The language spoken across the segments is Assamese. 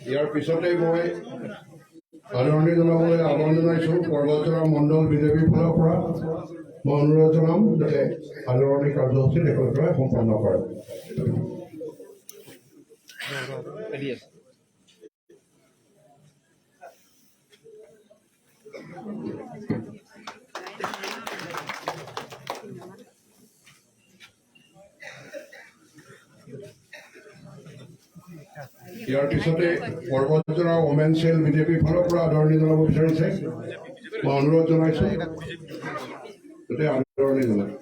ইয়াৰ পিছতে মই আদৰণি জনাবলৈ আহ্বান জনাইছোঁ পৰ্বতজোৰা মণ্ডল বিজেপিৰ ফালৰ পৰা মই অনুৰোধ জনাম যাতে আদৰণি কাৰ্যসূচী তেখেতসকলে সম্পন্ন কৰে। ইয়াৰ পিছতে পৰ্বতজোৰা ওমেন চেল বিজেপিৰ ফালৰ পৰা আদৰণি জনাব বিচাৰিছে মই অনুৰোধ জনাইছোঁ যাতে আদৰণি জনায়।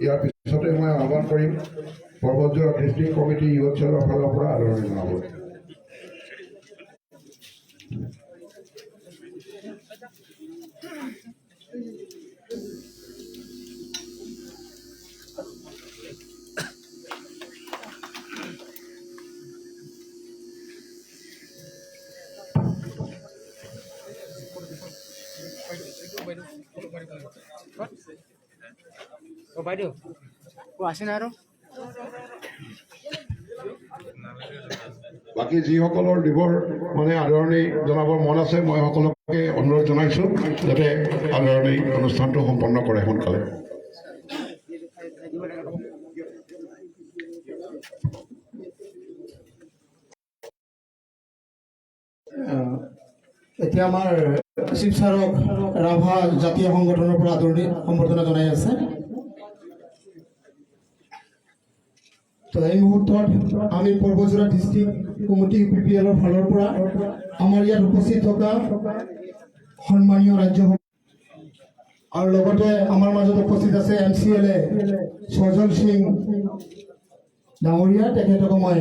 ইয়াৰ পিছতে মই আহ্বান কৰিম পৰ্বতজোৰা ডিষ্ট্ৰিক্ট কমিটি ইউথ চেলৰ ফালৰ পৰা আদৰণি জনাব। বাইদেউ আছে না আৰু বাকী যিসকলৰ দিবৰ মানে আদৰণি জনাবৰ মন আছে মই সকলোকে অনুৰোধ জনাইছোঁ যাতে আদৰণি অনুষ্ঠানটো সম্পন্ন কৰে সোনকালে। এতিয়া আমাৰ শিৱসাৰক ৰাভা জাতীয় সংগঠনৰ পৰা আদৰণি সম্বৰ্ধনা জনাই আছে। তো এই মুহূৰ্তত আমি পৰ্বতজোৰা ডিষ্ট্ৰিক্ট কমিটি UPPL ফালৰ পৰা আমাৰ ইয়াত উপস্থিত থকা সন্মানীয় ৰাজ্য আৰু লগতে আমাৰ মাজত উপস্থিত আছে MCLA সজল সিং ডাঙৰীয়া, তেখেতক মই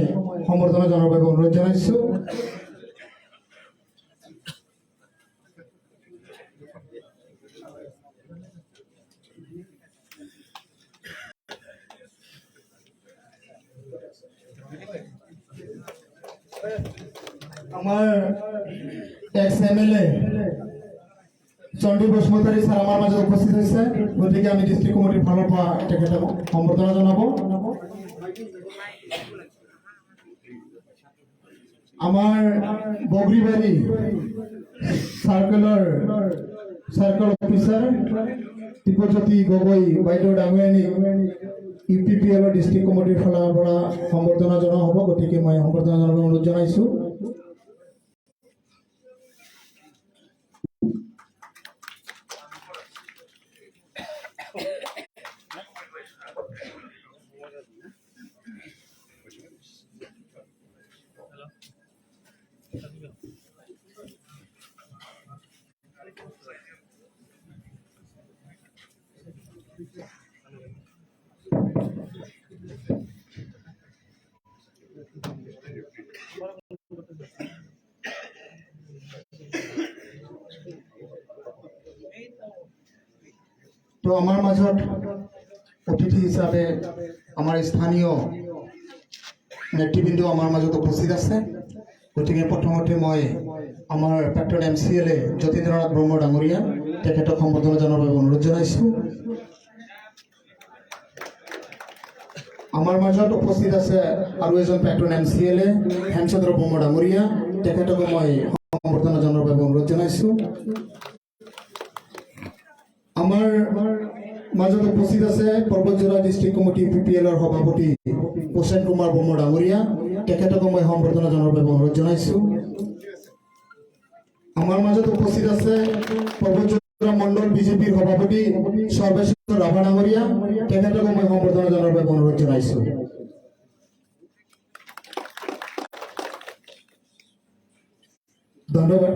সম্বৰ্ধনা জনাবৰ বাবে অনুৰোধ জনাইছোঁ। আমাৰ এক্স MLA চন্দ্ৰ বসুমতাৰী স্যাৰ আমাৰ মাঝে উপস্থিত হয়েছে, গতিকে আমি ডিস্ট্ৰিক্ট কমিটিৰ ফালৰ পৰা তেখেতক সম্বৰ্ধনা জনাব। আমাৰ বগৰিবাড়ি সাৰ্কেল অফিসাৰ দীপজ্যোতি গগৈ বাইদেউ ডাঙৰীয়ানী UPPL ডিস্ট্ৰিক্ট কমিটিৰ ফালৰ পৰা সম্বৰ্ধনা জনোৱা হ'ব, গতিকে মই সম্বৰ্ধনা জনাবলৈ অনুৰোধ জনাইছোঁ। তো আমাৰ মাজত অতিথি হিসাবে আমাৰ স্থানীয় নেতৃবৃন্দ আমাৰ মাজত উপস্থিত আছে, গতিকে প্ৰথমতে মই আমাৰ প্ৰাক্তন MCLA যতীন্দ্ৰনাথ ব্ৰহ্ম ডাঙৰীয়া তেখেতক সম্বৰ্ধনা জনাবৰ বাবে অনুৰোধ জনাইছোঁ। আমাৰ মাজত উপস্থিত আছে আৰু এজন প্ৰাক্তন MCLA হেমচন্দ্ৰ ব্ৰহ্ম ডাঙৰীয়া, তেখেতক মই সম্বৰ্ধনা জনাবৰ বাবে অনুৰোধ জনাইছোঁ। আমাৰ মাজত উপস্থিত আছে পৰ্বতজোৰা ডিস্ট্ৰিক্ট কমিটি UPPL সভাপতি প্ৰসেন কুমাৰ ব্ৰহ্ম ডাঙৰীয়া, তেখেতক মই সম্বৰ্ধনা জনাবৰ বাবে অনুৰোধ জনাইছোঁ। আমাৰ মাজত উপস্থিত আছে পৰ্বতজোৰা মণ্ডল বিজেপিৰ সভাপতি সৰ্বেশ্বৰ ৰাভা ডাঙৰীয়া, তেখেতক মই সম্বৰ্ধনা জনাবৰ বাবে অনুৰোধ জনাইছোঁ। ধন্যবাদ।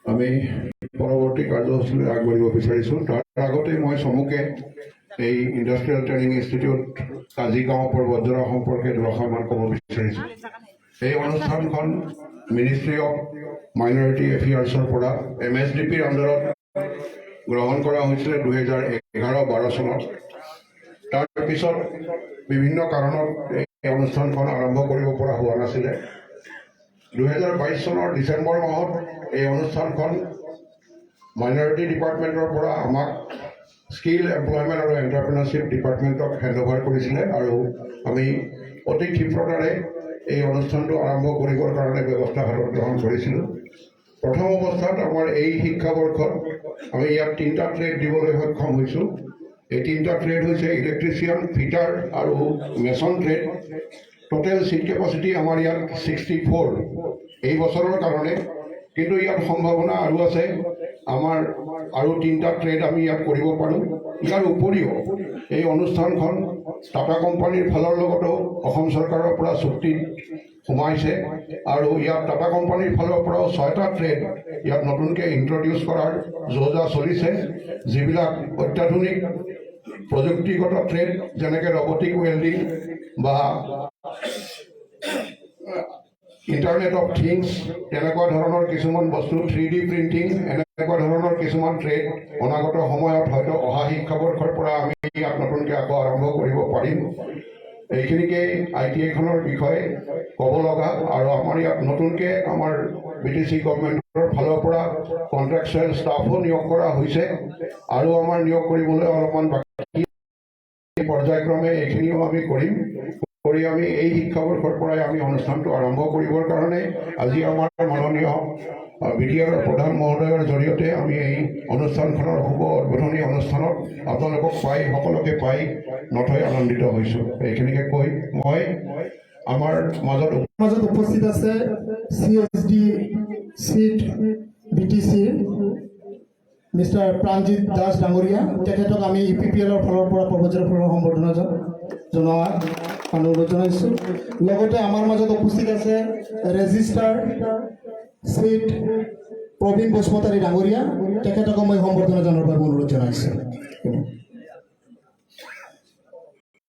আমি পৰৱৰ্তী পৰৱৰ্তী কাৰ্যসূচীলৈ আগবাঢ়িব বিচাৰিছোঁ। তাৰ আগতে মই চমুকে এই ইণ্ডাষ্ট্ৰিয়েল ট্ৰেইনিং ইনষ্টিটিউট কাজিগাঁও পৰ্বতজোৰা সম্পৰ্কে দুআষাৰমান ক'ব বিচাৰিছোঁ। এই অনুষ্ঠানখন মিনিষ্ট্ৰী অফ মাইনৰিটি এফেয়াৰ্ছৰ পৰা MSDPৰ আণ্ডাৰত গ্ৰহণ কৰা হৈছিলে 2011-12 চনত। তাৰপিছত বিভিন্ন কাৰণত এই অনুষ্ঠানখন আৰম্ভ কৰিব পৰা হোৱা নাছিলে। 2022 চনৰ ডিচেম্বৰ মাহত এই অনুষ্ঠানখন মাইনৰিটি ডিপাৰ্টমেণ্টৰ পৰা আমাক স্কিল এমপ্লয়মেণ্ট আৰু এণ্টাৰপ্ৰিনাৰশ্বিপ ডিপাৰ্টমেণ্টক হেণ্ডঅভাৰ কৰিছিলে আৰু আমি অতি ক্ষীপ্ৰতাৰে এই অনুষ্ঠানটো আৰম্ভ কৰিবৰ কাৰণে ব্যৱস্থা হাতত গ্ৰহণ কৰিছিলোঁ। প্ৰথম অৱস্থাত আমাৰ এই শিক্ষাবৰ্ষত আমি ইয়াত 3টা ট্ৰেড দিবলৈ সক্ষম হৈছোঁ। এই 3টা ট্ৰেড হৈছে ইলেক্ট্ৰিচিয়ান, ফিটাৰ আৰু mason trade. Total seat capacity আমাৰ ইয়াত 64 এই বছৰৰ কাৰণে, কিন্তু ইয়াত সম্ভাৱনা আৰু আছে। আমাৰ আৰু 3টা ট্ৰেড আমি ইয়াত কৰিব পাৰোঁ। ইয়াৰ উপৰিও এই অনুষ্ঠানখন টাটা কোম্পানীৰ ফালৰ লগতো অসম চৰকাৰৰ পৰা চুক্তিত সোমাইছে আৰু ইয়াত টাটা কোম্পানীৰ ফালৰ পৰাও 6টা ট্ৰেড ইয়াত নতুনকৈ ইন্ট্ৰডিউচ কৰাৰ যোজনা চলিছে, যিবিলাক অত্যাধুনিক প্ৰযুক্তিগত ট্ৰেড, যেনেকৈ ৰবটিক ৱেল্ডিং বা ইণ্টাৰনেট অফ থিংছ, তেনেকুৱা ধৰণৰ কিছুমান বস্তু, 3D প্ৰিণ্টিং, এনেকুৱা ধৰণৰ কিছুমান ট্ৰেড অনাগত সময়ত হয়তো অহা শিক্ষাবৰ্ষৰ পৰা আমি ইয়াত নতুনকৈ আকৌ আৰম্ভ কৰিব পাৰিম। এইখিনিকে ITI-খনৰ বিষয়ে ক'ব লগা। আৰু আমাৰ ইয়াত নতুনকৈ আমাৰ BTC গভৰ্ণমেণ্টৰ ফালৰ পৰা কণ্ট্ৰেকচুৱেল ষ্টাফো নিয়োগ কৰা হৈছে আৰু আমাৰ নিয়োগ কৰিবলৈ অলপমান বাকী, পৰ্যায়ক্ৰমে এইখিনিও আমি কৰিম। কৰি আমি এই শিক্ষাবৰ্ষৰ পৰাই আমি অনুষ্ঠানটো আৰম্ভ কৰিবৰ কাৰণে আজি আমাৰ মাননীয় BDR প্ৰধান মহোদয়ৰ জৰিয়তে আমি এই অনুষ্ঠানখনৰ শুভ উদ্বোধনী অনুষ্ঠানত আপোনালোকক পাই, সকলোকে পাই নথৈ আনন্দিত হৈছোঁ। এইখিনিকে কৈ মই আমাৰ মাজত উপস্থিত আছে CSD seat BTC mister Pranjit Das ডাঙৰীয়া। তেখেতক আমি EPPLৰ ফালৰ পৰা পৰ্বতজোৰা ফোৰামৰ সম্বৰ্ধনা জনোৱা অনুৰোধ জনাইছোঁ। লগতে আমাৰ মাজত উপস্থিত আছে ৰেজিষ্ট্ৰাৰ চিট প্ৰবীণ বসুমতাৰী ডাঙৰীয়া। তেখেতকো মই সম্বৰ্ধনা জনোৱাৰ বাবে অনুৰোধ জনাইছোঁ।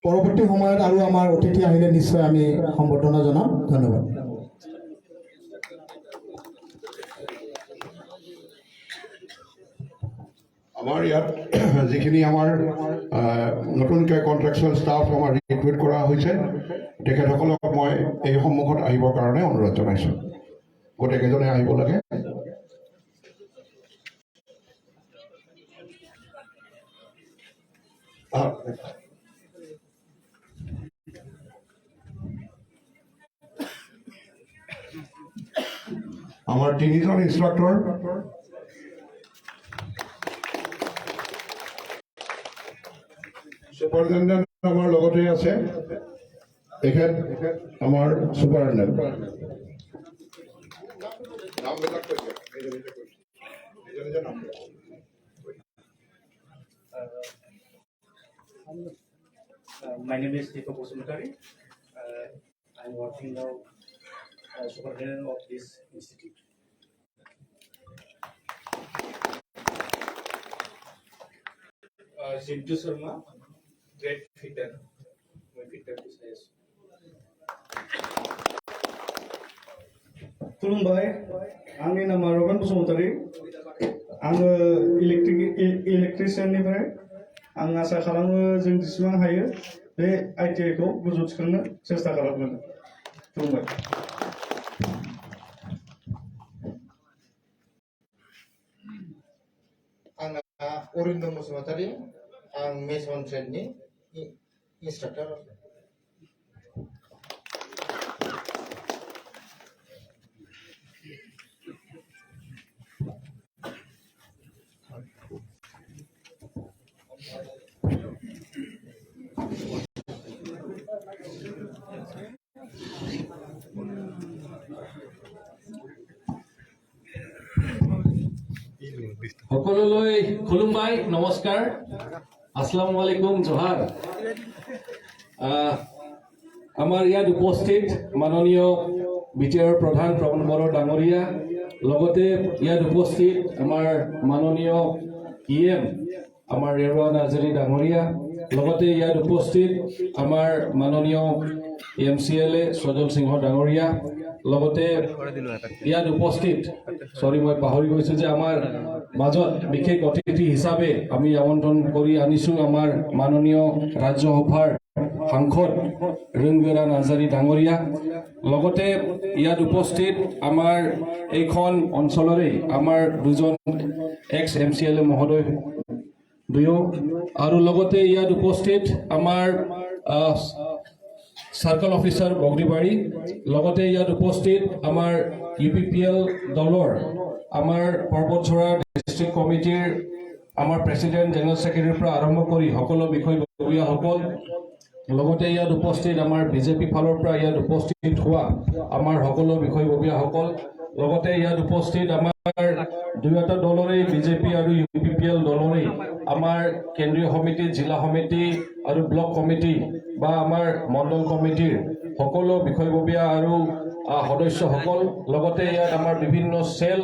পৰৱৰ্তী সময়ত আৰু আমাৰ অতিথি আহিলে নিশ্চয় আমি সম্বৰ্ধনা জনাম। ধন্যবাদ। আমাৰ ইয়াত যিখিনি আমাৰ নতুনকৈ কণ্ট্ৰেকচুৱেল ষ্টাফ আমাৰ ৰিক্ৰুইট কৰা হৈছে, তেখেতসকলক মই এই সন্মুখত আহিবৰ কাৰণে অনুৰোধ জনাইছোঁ। গোটেইকেইজনে আহিব লাগে। আমাৰ 3জন ইনষ্ট্ৰাক্টৰ সুপাৰিনটেণ্ডেণ্ট আমাৰ লগতে আছে। তেখেত আমাৰ superintendent. My name is Kazigaon. I'm working now as superintendent of this institute. Sintu Sharma, great fitter. My fitter is nice. Tulumbai, आंनि नामा रबन बसुमतारी। आङो इलेक्ट्रिशियाननिफ्राय आं आसा खालामो जों जेसेबां हायो बे ITI खौ गोजौ थिखांनो सेस्था खालामगोन। खुलुमबाय। आंना अरिन्दम बसुमतारी, आं मेसन ट्रेननि इन्सट्राक्टर। সকলোলৈ খুলুমবাই, নমস্কাৰ, আসসালামু আলাইকুম, জোহাৰ। আমাৰ ইয়াত উপস্থিত মাননীয় বিটিআৰ প্ৰধান প্ৰমোদ বড়ো ডাঙৰীয়া, লগতে ইয়াত উপস্থিত আমাৰ মাননীয় EM আমাৰ ৰেৰুৱা নাৰ্জাৰী ডাঙৰীয়া, লগতে ইয়াত উপস্থিত আমাৰ মাননীয় MCLA সজল সিংহ ডাঙৰীয়া, লগতে ইয়াত উপস্থিত মই পাহৰি গৈছো যে আমাৰ মাজত বিশেষ অতিথি হিচাপে আমি আমন্ত্ৰণ কৰি আনিছো আমাৰ মাননীয় ৰাজ্যসভাৰ সাংসদ ৰিংবেৰা নাৰ্জাৰী ডাঙৰীয়া, লগতে ইয়াত উপস্থিত আমাৰ এইখন অঞ্চলৰে আমাৰ দুজন এক্স MCLA মহোদয় দুয়ো, আৰু লগতে ইয়াত উপস্থিত আমাৰ সাৰ্কল অফিচাৰ বগৰীবাৰী, লগতে ইয়াত উপস্থিত আমাৰ UPPL দলৰ আমাৰ পৰ্বতঝৰা ডিষ্ট্ৰিক্ট কমিটিৰ আমাৰ প্ৰেচিডেণ্ট জেনেৰেল ছেক্ৰেটাৰীৰ পৰা আৰম্ভ কৰি সকলো বিষয়ববীয়াসকল, লগতে ইয়াত উপস্থিত আমাৰ BJP ফালৰ পৰা ইয়াত উপস্থিত হোৱা আমাৰ সকলো বিষয়ববীয়াসকল, লগতে ইয়াত উপস্থিত আমাৰ দুয়োটা দলৰে BJP আৰু UPPL দলৰে আমাৰ কেন্দ্ৰীয় সমিতি, জিলা সমিতি আৰু ব্লক কমিটি বা আমাৰ মণ্ডল কমিটিৰ সকলো বিষয়ববীয়া আৰু সদস্যসকল, লগতে ইয়াত আমাৰ বিভিন্ন চেল,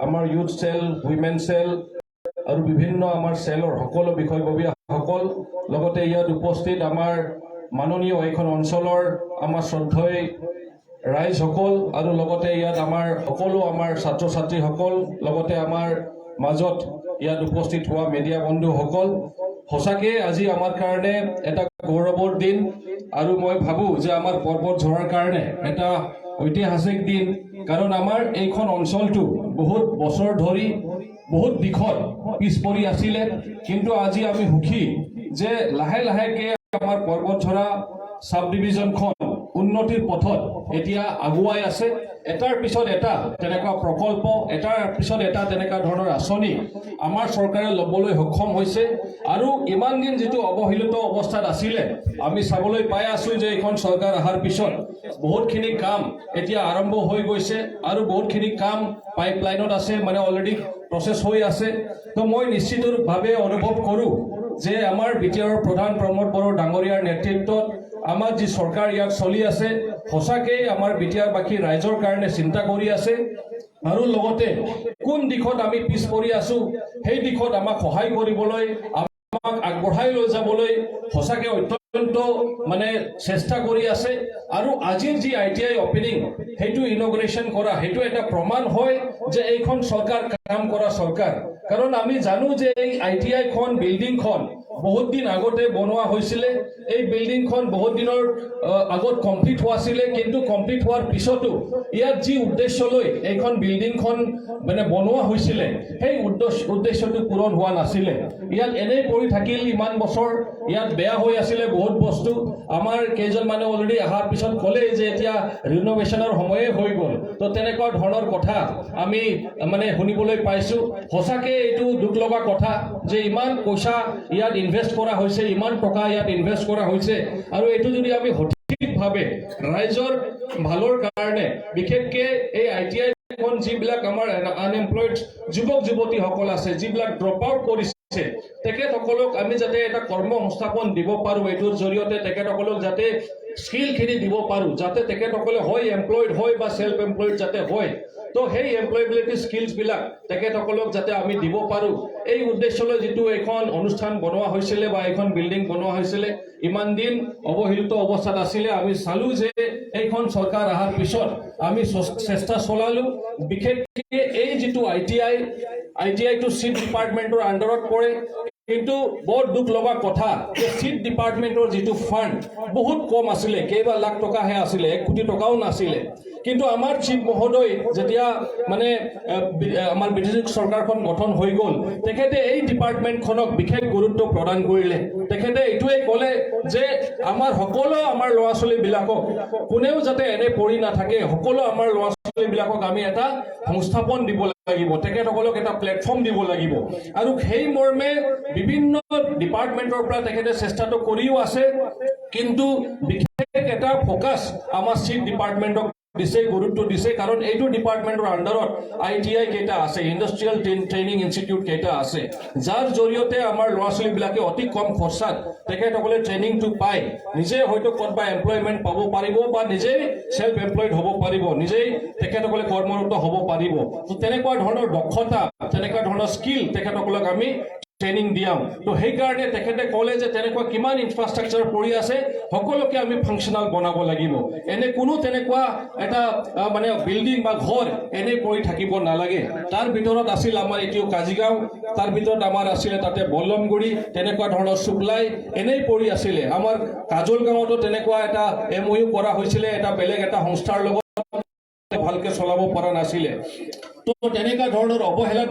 আমাৰ ইউথ চেল, উইমেন চেল আৰু বিভিন্ন আমাৰ চেলৰ সকলো বিষয়ববীয়াসকল, লগতে ইয়াত উপস্থিত আমাৰ মাননীয় এইখন অঞ্চলৰ আমাৰ শ্ৰদ্ধেয় ৰাইজসকল, আৰু লগতে ইয়াত আমাৰ সকলো আমাৰ ছাত্ৰ ছাত্ৰীসকল, লগতে আমাৰ মাজত ইয়াত উপস্থিত হোৱা মিডিয়া বন্ধুসকল, সঁচাকৈ আজি আমাৰ কাৰণে এটা গৌৰৱৰ দিন, আৰু মই ভাবোঁ যে আমাৰ পৰ্বতঝৰাৰ কাৰণে এটা ঐতিহাসিক দিন, কাৰণ আমাৰ এইখন অঞ্চলটো বহুত বছৰ ধৰি বহুত দিশত পিছ পৰি আছিলে, কিন্তু আজি আমি সুখী যে লাহে লাহেকৈ আমাৰ পৰ্বতঝৰা সাব ডিভিজনখন উন্নতিৰ পথত এতিয়া আগুৱাই আছে। এটাৰ পিছত এটা তেনেকুৱা প্ৰকল্প, এটাৰ পিছত এটা তেনেকুৱা ধৰণৰ আঁচনি আমাৰ চৰকাৰে ল'বলৈ সক্ষম হৈছে, আৰু ইমান দিন যিটো অৱহেলিত অৱস্থাত আছিলে আমি চাবলৈ পাই আছোঁ যে এইখন চৰকাৰ অহাৰ পিছত বহুতখিনি কাম এতিয়া আৰম্ভ হৈ গৈছে, আৰু বহুতখিনি কাম পাইপলাইনত আছে, মানে অলৰেডি প্ৰচেছ হৈ আছে। তো মই নিশ্চিতভাৱে অনুভৱ কৰোঁ যে আমাৰ বিটিআৰৰ প্ৰধান প্ৰমোদ বড়ো ডাঙৰীয়াৰ নেতৃত্বত আমাৰ যি চৰকাৰ ইয়াত চলি আছে, সঁচাকৈ আমাৰ বিটিআৰবাসী ৰাইজৰ কাৰণে চিন্তা কৰি আছে, আৰু লগতে কোন দিশত আমি পিছ পৰি আছোঁ সেই দিশত আমাক সহায় কৰিবলৈ, আমাক আগবঢ়াই লৈ যাবলৈ সঁচাকৈ অত্যন্ত মানে চেষ্টা কৰি আছে। আৰু আজিৰ যি ITI অপেনিং, সেইটো ইনগ্ৰেশ্যন কৰা, সেইটো এটা প্ৰমাণ হয় যে এইখন চৰকাৰ কাম কৰা চৰকাৰ, কাৰণ আমি জানো যে এই ITI খন বিল্ডিংখন বহুত দিন আগতে বনোৱা হৈছিলে, এই বিল্ডিংখন বহুত দিনৰ আগত কমপ্লিট হোৱা আছিলে, কিন্তু কমপ্লিট হোৱাৰ পিছতো ইয়াত যি উদ্দেশ্য লৈ এইখন বিল্ডিংখন মানে বনোৱা হৈছিলে সেই উদ্দেশ্যটো পূৰণ হোৱা নাছিলে। ইয়াত এনেই পৰি থাকিল ইমান বছৰ, ইয়াত বেয়া হৈ আছিলে বহুত বস্তু। আমাৰ কেইজনমানে অলৰেডি অহাৰ পিছত ক'লে যে এতিয়া ৰিন'ভেশ্যনৰ সময়ে হৈ গ'ল, তো তেনেকুৱা ধৰণৰ কথা আমি মানে শুনিবলৈ পাইছোঁ। সঁচাকৈ এইটো দুখ লগা কথা যে ইমান পইচা ইয়াত ইনভেষ্ট কৰা হৈছে, ইমান টকা ইয়াত ইনভেষ্ট কৰা হৈছে, আৰু এইটো যদি আমি সঠিকভাৱে ৰাইজৰ ভালৰ কাৰণে, বিশেষকৈ এই ITI খন যিবিলাক আমাৰ আনএমপ্লয়ড যুৱক যুৱতীসকল আছে, যিবিলাক ড্ৰপ আউট কৰিছে, তেখেতসকলক আমি যাতে এটা কৰ্ম সংস্থাপন দিব পাৰোঁ, এইটোৰ জৰিয়তে তেখেতসকলক যাতে স্কিলখিনি দিব পাৰোঁ, যাতে তেখেতসকলে হয় এমপ্লয়ড হয় বা সেল্ফ এমপ্লয়ড যাতে হয়, তো সেই এমপ্লয়েবিলিটি স্কিলছবিলাক তেখেতসকলক যাতে আমি দিব পাৰোঁ, এই উদ্দেশ্যলৈ যিটো এইখন অনুষ্ঠান বনোৱা হৈছিলে বা এইখন বিল্ডিং বনোৱা হৈছিলে, ইমান দিন অৱহেলিত অৱস্থাত আছিলে। আমি চালোঁ যে এইখন চৰকাৰ অহাৰ পিছত আমি চেষ্টা চলালোঁ, বিশেষকৈ এই যিটো ITI টো চিট ডিপাৰ্টমেণ্টৰ আণ্ডাৰত পৰে, কিন্তু বৰ দুখ লগা কথা যে চিট ডিপাৰ্টমেণ্টৰ যিটো ফাণ্ড বহুত কম আছিলে, কেইবা লাখ টকাহে আছিলে, 1 কোটি টকাও নাছিলে। কিন্তু আমাৰ চিফ মহোদয় যেতিয়া মানে আমাৰ বিজেপি চৰকাৰখন গঠন হৈ গ'ল, তেখেতে এই ডিপাৰ্টমেণ্টখনক বিশেষ গুৰুত্ব প্ৰদান কৰিলে। তেখেতে এইটোৱে ক'লে যে আমাৰ সকলো আমাৰ ল'ৰা ছোৱালীবিলাকক কোনেও যাতে এনে পৰি নাথাকে, সকলো আমাৰ ল'ৰা ছোৱালীবিলাকক আমি এটা সংস্থাপন দিব লাগিব, তেখেতসকলক এটা প্লেটফৰ্ম দিব লাগিব, আৰু সেই মৰ্মে বিভিন্ন ডিপাৰ্টমেণ্টৰ পৰা তেখেতে চেষ্টাটো কৰিও আছে, কিন্তু বিশেষ এটা ফ'কাছ আমাৰ চিট ডিপাৰ্টমেণ্টক দিছে গুৰুত্ব দিছে কাৰণ এইটো ডিপাৰ্টমেণ্টৰ আণ্ডাৰত ITI কেইটা আছে, ইণ্ডাষ্ট্ৰিয়েল ট্ৰেইনিং ইনষ্টিটিউট কেইটা আছে, যাৰ জৰিয়তে আমাৰ ল'ৰা ছোৱালীবিলাকে অতি কম খৰচাত তেখেতসকলে ট্ৰেইনিংটো পায়, নিজে হয়তো ক'ৰবাত এমপ্লয়মেণ্ট পাব পাৰিব বা নিজেই সেল্ফ এমপ্লয়ড হ'ব পাৰিব, নিজেই তেখেতসকলে কৰ্মৰত হ'ব পাৰিব। তেনেকুৱা ধৰণৰ দক্ষতা, তেনেকুৱা ধৰণৰ স্কিল তেখেতসকলক আমি ট্ৰেইনিং দিয়াম। তো সেইকাৰণে তেখেতে ক'লে যে তেনেকুৱা কিমান ইনফ্ৰাষ্ট্ৰাকচাৰ পৰি আছে সকলোকে আমি ফাংচনাল বনাব লাগিব। এনে কোনো তেনেকুৱা এটা মানে বিল্ডিং বা ঘৰ এনে পৰি থাকিব নালাগে। তাৰ ভিতৰত আছিল আমাৰ এতিয়াও কাজিগাঁও, তাৰ ভিতৰত আমাৰ আছিলে তাতে বল্লমগুৰি, তেনেকুৱা ধৰণৰ চুকলাই এনেই পৰি আছিলে। আমাৰ কাজল গাঁৱতো তেনেকুৱা এটা MOU কৰা হৈছিলে এটা বেলেগ এটা সংস্থাৰ লগত, ভালকে চলাব পৰা নাছিলে। তো তেনেকুৱা ধৰণৰ অৱহেলাত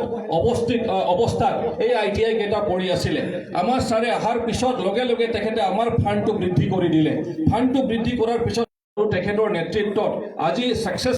অৱস্থাত এই ITI কেইটা পৰি আছিলে। আমাৰ ছাৰে অহাৰ পিছত লগে লগে তেখেতে আমাৰ ফাণ্ডটো বৃদ্ধি কৰি দিলে। ফাণ্ডটো বৃদ্ধি কৰাৰ পিছত তেখেতৰ নেতৃত্বত আজি ছাকচেছ